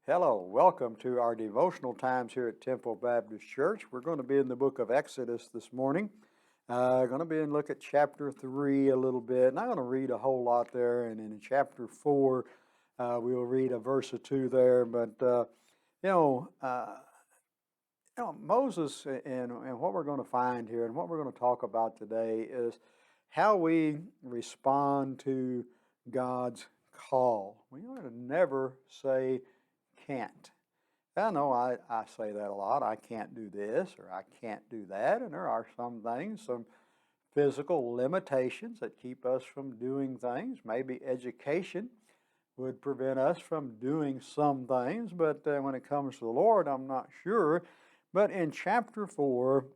Hello, welcome to our devotional times here at Temple Baptist Church. We're going to be in the book of Exodus this morning. Going to be in look at chapter 3 a little bit. Not going to read a whole lot there, and in chapter 4 we'll read a verse or two there. But Moses and what we're going to find here and what we're going to talk about today is how we respond to God's call. We ought to never say can't. I know I say that a lot. I can't do this or I can't do that. And there are some things, some physical limitations that keep us from doing things. Maybe education would prevent us from doing some things. But when it comes to the Lord, I'm not sure. But in chapter 4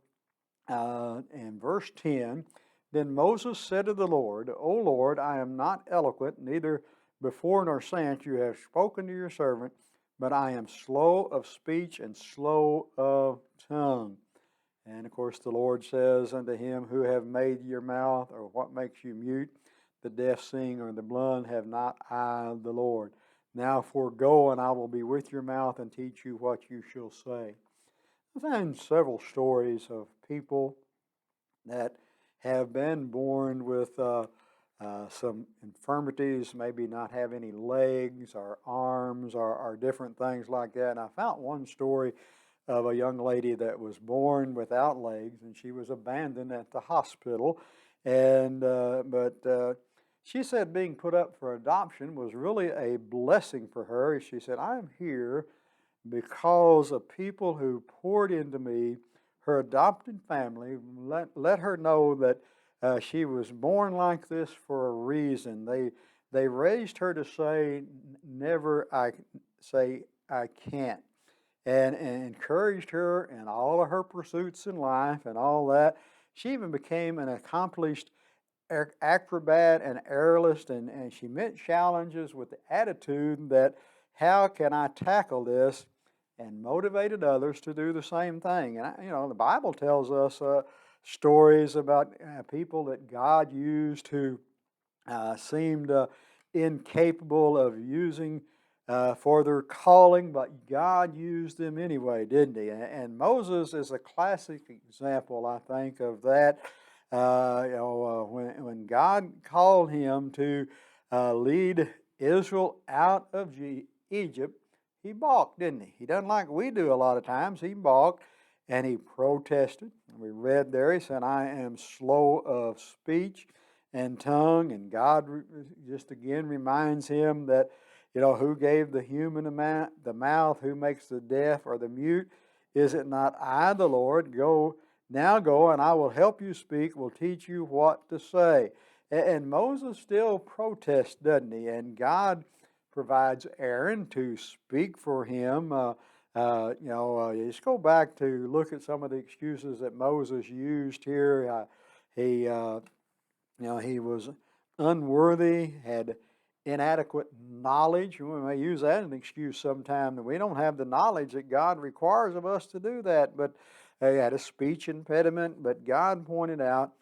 and verse 10, then Moses said to the Lord, O Lord, I am not eloquent, neither before nor since you have spoken to your servant, but I am slow of speech and slow of tongue. And of course the Lord says unto him, Who have made your mouth, or what makes you mute? The deaf sing, or the blind have not I the Lord. Now forego, and I will be with your mouth and teach you what you shall say. I find several stories of people that have been born with some infirmities, maybe not have any legs or arms or different things like that. And I found one story of a young lady that was born without legs, and she was abandoned at the hospital. And but she said being put up for adoption was really a blessing for her. She said, I'm here because of people who poured into me. Her adopted family let her know that she was born like this for a reason. They raised her to say, never I say I can't, and encouraged her in all of her pursuits in life and all that. She even became an accomplished acrobat and aerialist, and she met challenges with the attitude that how can I tackle this, and motivated others to do the same thing. And the Bible tells us stories about people that God used who seemed incapable of using for their calling, but God used them anyway, didn't he? And Moses is a classic example, I think, of that. When God called him to lead Israel out of Egypt, he balked, didn't he? He doesn't like we do a lot of times. He balked and he protested. We read there, he said, I am slow of speech and tongue. And God just again reminds him that, who gave the human the mouth, who makes the deaf or the mute? Is it not I, the Lord? Go, and I will help you speak, will teach you what to say. And Moses still protests, doesn't he? And God provides Aaron to speak for him. Just go back to look at some of the excuses that Moses used here. He was unworthy, had inadequate knowledge. We may use that as an excuse sometime that we don't have the knowledge that God requires of us to do that. But he had a speech impediment. But God pointed out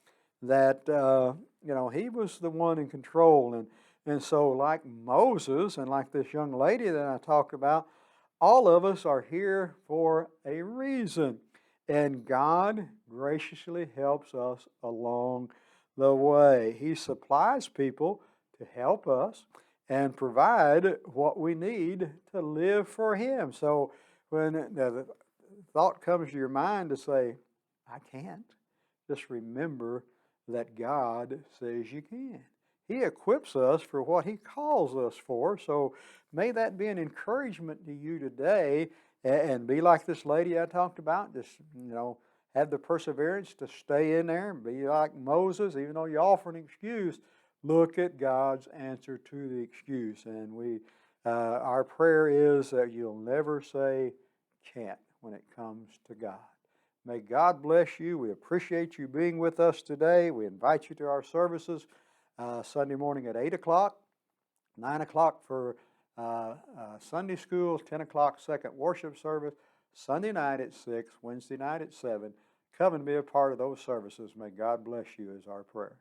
that he was the one in control. And so, like Moses and like this young lady that I talked about, all of us are here for a reason. And God graciously helps us along the way. He supplies people to help us and provide what we need to live for Him. So when the thought comes to your mind to say, I can't, just remember that God says you can. He equips us for what He calls us for. So may that be an encouragement to you today, and be like this lady I talked about. Just, have the perseverance to stay in there and be like Moses. Even though you offer an excuse, look at God's answer to the excuse. And our prayer is that you'll never say can't when it comes to God. May God bless you. We appreciate you being with us today. We invite you to our services Sunday morning at 8 o'clock, 9 o'clock for Sunday school, 10 o'clock second worship service, Sunday night at 6, Wednesday night at 7. Come and be a part of those services. May God bless you is our prayer.